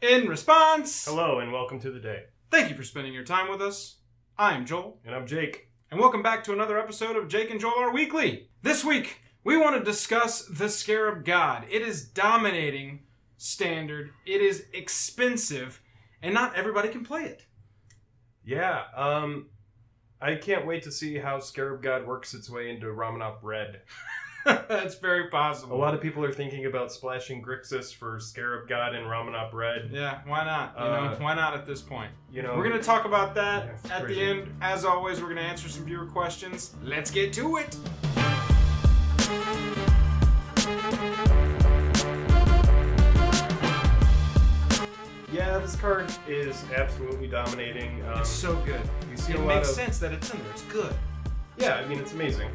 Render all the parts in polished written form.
In response, Hello and welcome to the day. Thank you for spending your time with us. I'm Joel. And I'm Jake. And welcome back to another episode of Jake and Joel Are Weekly. This week, we want to discuss the Scarab God. It is dominating standard. It is expensive, and not everybody can play it. Yeah, I can't wait to see how Scarab God works its way into Ramanop Red. That's very possible. A lot of people are thinking about splashing Grixis for Scarab God and Ramanop Red. Yeah, why not? Why not at this point? You know, we're going to talk about that at crazy. the end. As always, we're going to answer some viewer questions. Let's get to it. Yeah, this card is absolutely dominating. It's so good. You see It a lot makes of, sense that it's in there. It's good. Yeah, I mean, it's amazing.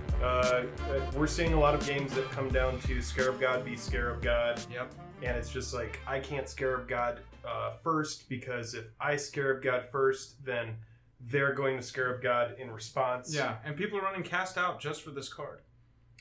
We're seeing a lot of games that come down to Scarab God v Scarab God. Yep. And it's just like, I can't Scarab God first, because if I Scarab God first, then they're going to Scarab God in response. Yeah, and people are running Cast Out just for this card.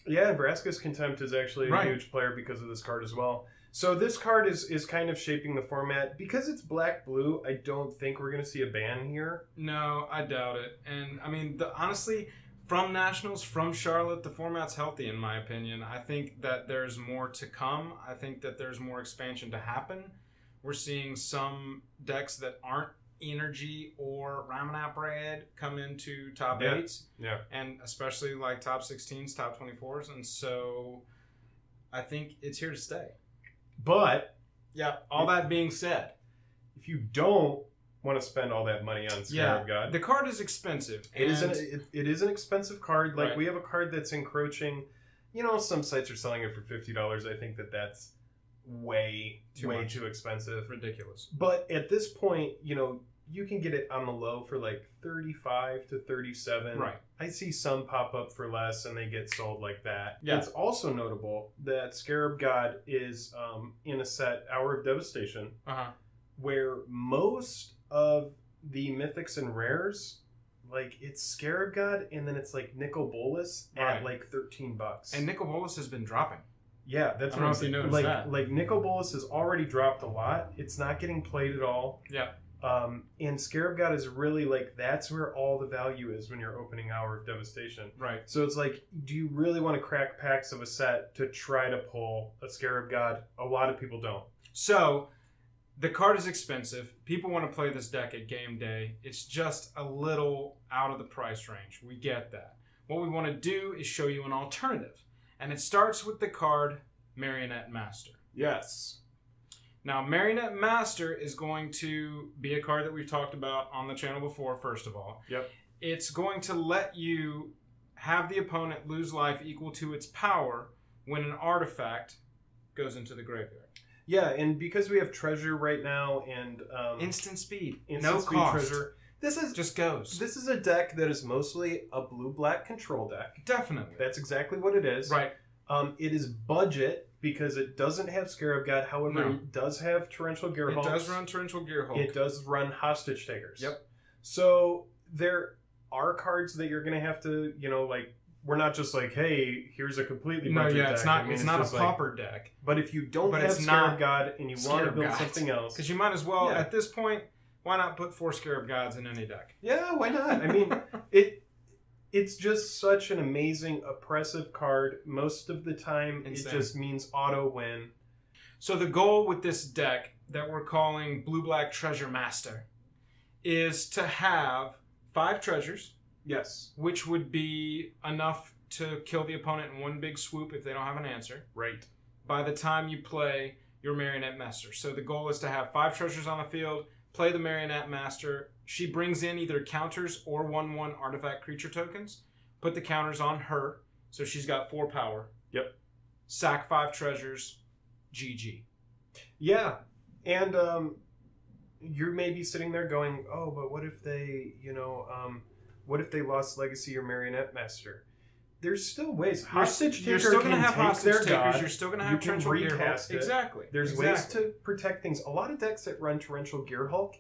Yeah, and Brassicas Contempt is actually a huge player because of this card as well. So this card is kind of shaping the format. Because it's black-blue, I don't think we're going to see a ban here. No, I doubt it. And, I mean, honestly, from Nationals, from Charlotte, the format's healthy in my opinion. I think that there's more to come. I think that there's more expansion to happen. We're seeing some decks that aren't Energy or Ramanop Red come into top 8s. Yeah. And especially like top 16s, top 24s. And so I think it's here to stay. But, yeah, all that being said, if you don't want to spend all that money on Scarab God, the card is expensive. It is an expensive card. Like, Right. we have a card that's encroaching. You know, some sites are selling it for $50. I think that's way too expensive. Ridiculous. But at this point, you know, you can get it on the low for like 35 to 37. Right. I see some pop up for less and they get sold like that. Yeah. It's also notable that Scarab God is in a set, Hour of Devastation, where most of the mythics and rares, like, it's Scarab God and then it's like Nicol Bolas at like $13. And Nicol Bolas has been dropping. Yeah, that's I don't know if you noticed that. Like, Nicol Bolas has already dropped a lot. It's not getting played at all. Yeah. And Scarab God is really like, that's where all the value is when you're opening Hour of Devastation. Right. So it's like, do you really want to crack packs of a set to try to pull a Scarab God? A lot of people don't. So the card is expensive. People want to play this deck at game day. It's just a little out of the price range. We get that. What we want to do is show you an alternative. And it starts with the card Marionette Master. Yes. Now, Marionette Master is going to be a card that we've talked about on the channel before, first of all. Yep. It's going to let you have the opponent lose life equal to its power when an artifact goes into the graveyard. Yeah, and because we have treasure right now and instant speed, no speed cost. Treasure. This is just goes. This is a deck that is mostly a blue-black control deck. Definitely. That's exactly what it is. Right. It is budget because it doesn't have Scarab God. However, it does have Torrential Gearhulk. It does run Torrential Gearhulk. It does run Hostage Takers. Yep. So there are cards that you're going to have to, you know, like, we're not just like, hey, here's a completely budget deck. It's not. I mean, it's not a pauper like, deck. But if you don't have Scarab God and you want to build something else, because you might as well at this point, why not put 4 Scarab Gods in any deck? Yeah, why not? I mean, it's just such an amazing, oppressive card. Most of the time, it just means auto win. So the goal with this deck that we're calling Blue-Black Treasure Master is to have 5 treasures. Yes. Which would be enough to kill the opponent in one big swoop if they don't have an answer. Right. By the time you play your Marionette Master. So the goal is to have 5 treasures on the field, play the Marionette Master. She brings in either counters or 1/1 artifact creature tokens. Put the counters on her, so she's got 4 power. Yep. Sack 5 treasures. GG. Yeah. And you're maybe sitting there going, oh, but what if they, what if they lost Legacy or Marionette Master? There's still ways. Hostage Taker, you're still going to have Hostage Takers. God. You're still going to have Torrential Gearhulk. Exactly. There's ways to protect things. A lot of decks that run Torrential Gearhulk,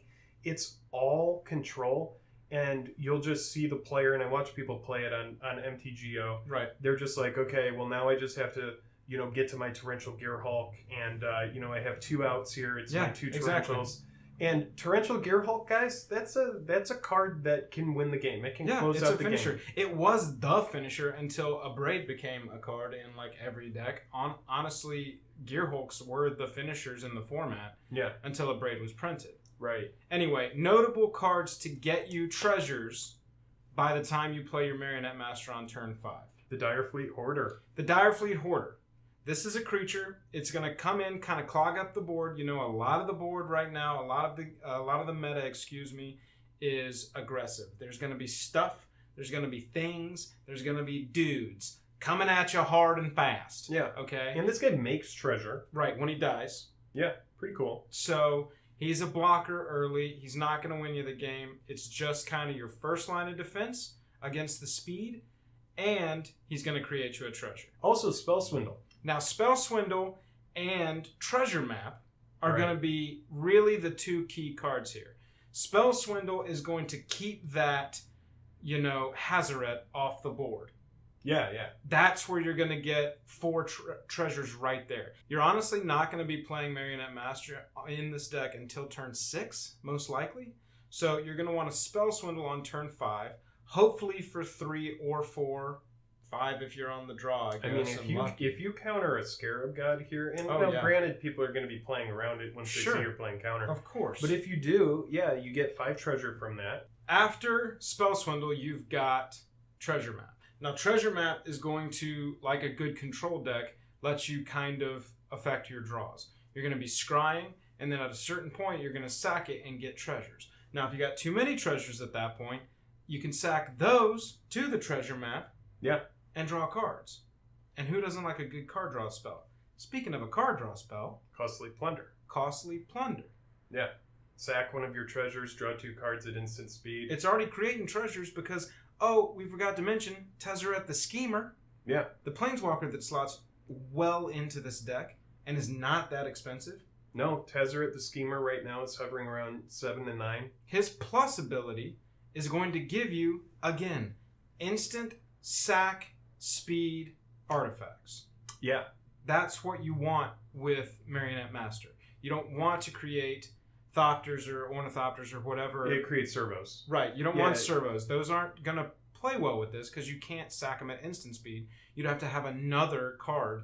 it's all control, and you'll just see the player, and I watch people play it on MTGO. Right. They're just like, okay, well, now I just have to get to my Torrential Gearhulk, and I have 2 outs here. It's my 2 exactly. Torrentials. And Torrential Gearhulk, guys, that's a card that can win the game. It can close out the finisher. game. It was the finisher until Abrade became a card in like every deck. Honestly, Gearhulks were the finishers in the format. Yeah. Until Abrade was printed. Right. Anyway, notable cards to get you treasures by the time you play your Marionette Master on turn 5. The Direfleet Hoarder. The Direfleet Hoarder. This is a creature. It's going to come in, kind of clog up the board. A lot of the board right now, a lot of the meta, is aggressive. There's going to be stuff. There's going to be things. There's going to be dudes coming at you hard and fast. Yeah. Okay. And this guy makes treasure. Right, when he dies. Yeah, pretty cool. So he's a blocker early. He's not going to win you the game. It's just kind of your first line of defense against the speed, and he's going to create you a treasure. Also, Spell Swindle. Now, Spell Swindle and Treasure Map are Right. going to be really the 2 key cards here. Spell Swindle is going to keep that, Tezzeret off the board. Yeah. That's where you're going to get 4 treasures right there. You're honestly not going to be playing Marionette Master in this deck until turn 6, most likely. So you're going to want to Spell Swindle on turn 5, hopefully for 3 or 4. 5 if you're on the draw. I guess. If you counter a Scarab God here, and granted, people are going to be playing around it once they see you're playing counter. Of course. But if you do, you get 5 treasure from that. After Spell Swindle, you've got Treasure Map. Now, Treasure Map is going to, like a good control deck, let you kind of affect your draws. You're going to be scrying, and then at a certain point, you're going to sack it and get treasures. Now, if you got too many treasures at that point, you can sack those to the Treasure Map. Yeah. And draw cards. And who doesn't like a good card draw spell? Speaking of a card draw spell, Costly Plunder. Costly Plunder. Yeah. Sack one of your treasures, draw 2 cards at instant speed. It's already creating treasures because, we forgot to mention Tezzeret the Schemer. Yeah. The Planeswalker that slots well into this deck and is not that expensive. No, Tezzeret the Schemer right now is hovering around 7 and 9. His plus ability is going to give you, again, instant sack speed artifacts. Yeah. That's what you want with Marionette Master. You don't want to create Thopters or Ornithopters or whatever. It creates servos. Right. You don't want servos. Those aren't going to play well with this because you can't sack them at instant speed. You'd have to have another card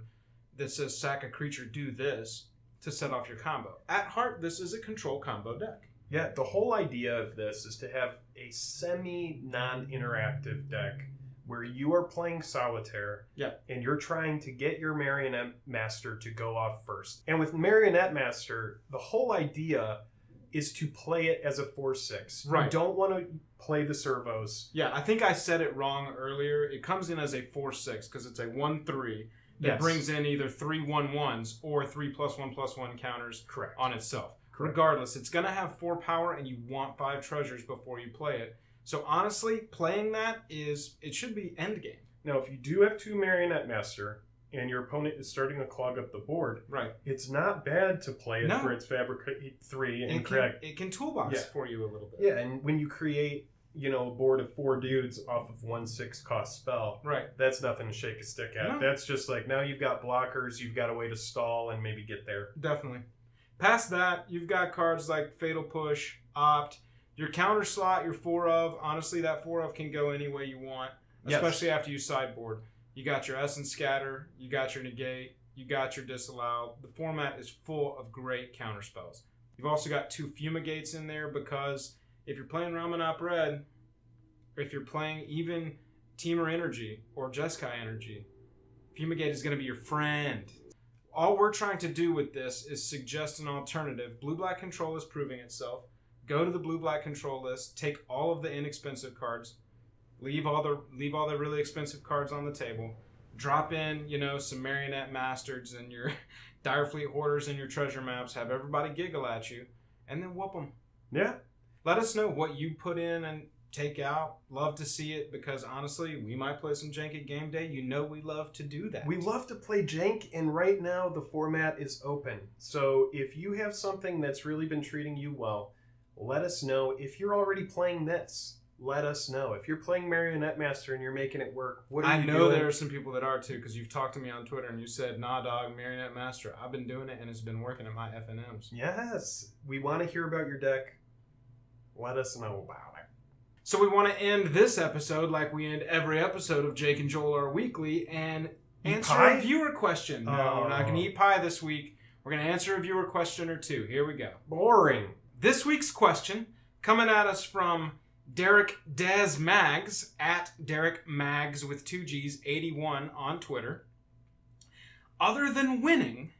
that says sack a creature, do this to set off your combo. At heart, this is a control combo deck. Yeah, the whole idea of this is to have a semi-non-interactive deck where you are playing solitaire and you're trying to get your Marionette Master to go off first. And with Marionette Master, the whole idea is to play it as a 4/6. Right. You don't want to play the servos. Yeah, I think I said it wrong earlier. It comes in as a 4/6 because it's a 1/3 that brings in either 3 1/1s or 3+1/+1 counters on itself. Correct. Regardless, it's going to have 4 power and you want 5 treasures before you play it. So honestly, playing that it should be endgame. Now, if you do have 2 Marionette Master and your opponent is starting to clog up the board, it's not bad to play it for its Fabricate 3 and it can toolbox for you a little bit. Yeah, and when you create a board of 4 dudes off of 1/6 cost spell, that's nothing to shake a stick at. No. That's just like, now you've got blockers, you've got a way to stall and maybe get there. Definitely. Past that, you've got cards like Fatal Push, Opt. Your counter slot, your 4 of, honestly, that 4 of can go any way you want, especially after you sideboard. You got your Essence Scatter, you got your Negate, you got your Disallow. The format is full of great counter spells. You've also got 2 Fumigates in there because if you're playing Ramanop Red, or if you're playing even Temur Energy or Jeskai Energy, Fumigate is going to be your friend. All we're trying to do with this is suggest an alternative. Blue-black control is proving itself. Go to the blue-black control list, take all of the inexpensive cards, leave all the really expensive cards on the table, drop in, some Marionette Masters and your Direfleet Hoarders and your treasure maps, have everybody giggle at you, and then whoop them. Yeah. Let us know what you put in and take out. Love to see it because honestly, we might play some jank at game day. We love to do that. We love to play jank, and right now the format is open. So if you have something that's really been treating you well, let us know. If you're already playing this, let us know. If you're playing Marionette Master and you're making it work, what are you doing? I know there are some people that are too, because you've talked to me on Twitter and you said, nah, dog, Marionette Master. I've been doing it and it's been working at my FNMs. Yes. We want to hear about your deck. Let us know about it. So we want to end this episode like we end every episode of Jake and Joel Are Weekly and answer a viewer question. No, we're not going to eat pie this week. We're going to answer a viewer question or two. Here we go. Boring. This week's question coming at us from Derek Des Mags at Derek Mags with 2 G's 81 on Twitter. Other than winning,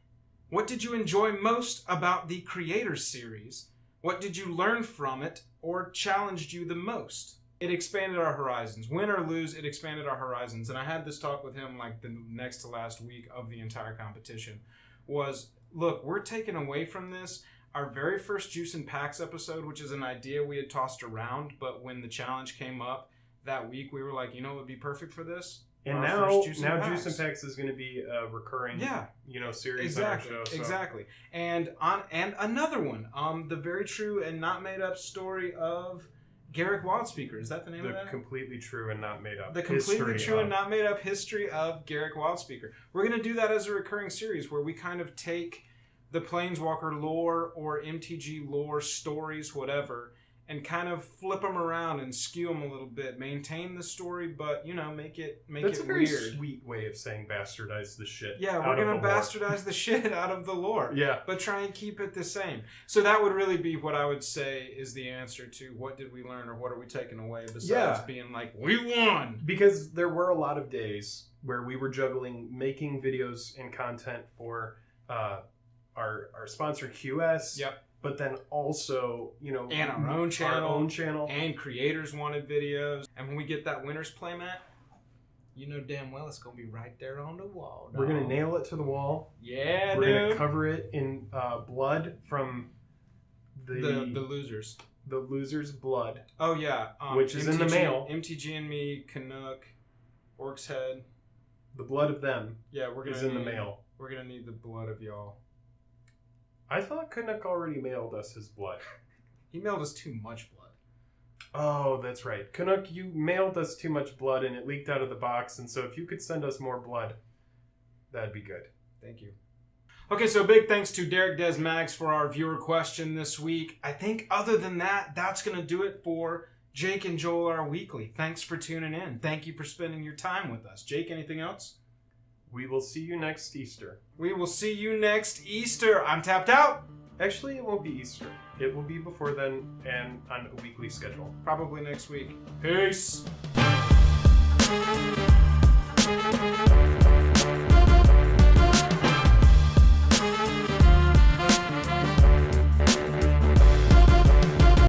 what did you enjoy most about the Creators series? What did you learn from it or challenged you the most? It expanded our horizons. Win or lose, it expanded our horizons. And I had this talk with him like the next to last week of the entire competition. Look, we're taking away from this our very first Juice and Packs episode, which is an idea we had tossed around, but when the challenge came up that week, we were like, you know what would be perfect for this? And now Juice and Packs is going to be a recurring, series on our show. So. Exactly. And another one, the very true and not made up story of Garrick Wildspeaker. Is that the name of that? The completely true and not made up. The completely true and not made up history of Garrick Wildspeaker. We're going to do that as a recurring series where we kind of take the Planeswalker lore or MTG lore stories, whatever, and kind of flip them around and skew them a little bit. Maintain the story, but, make it weird. That's a very sweet way of saying bastardize the shit. Yeah, we're going to bastardize the shit out of the lore. Yeah. But try and keep it the same. So that would really be what I would say is the answer to what did we learn or what are we taking away besides being like, we won! Because there were a lot of days where we were juggling making videos and content for our sponsor QS. Yep. But then also, and our own channel. And creators wanted videos. And when we get that winner's playmat, you know damn well it's going to be right there on the wall. We're going to nail it to the wall. Yeah, We're going to cover it in blood from the losers. The losers' blood. Oh, yeah. Which is in the mail. MTG and me, Canuck, Orc's Head. The blood of them is in the mail. We're going to need the blood of y'all. I thought Canuck already mailed us his blood. He mailed us too much blood. Oh, that's right. Canuck, you mailed us too much blood and it leaked out of the box. And so if you could send us more blood, that'd be good. Thank you. Okay, so big thanks to Derek Des Mags for our viewer question this week. I think other than that, that's going to do it for Jake and Joel Are Weekly. Thanks for tuning in. Thank you for spending your time with us. Jake, anything else? We will see you next Easter. We will see you next Easter. I'm tapped out. Actually, it won't be Easter. It will be before then and on a weekly schedule. Probably next week. Peace.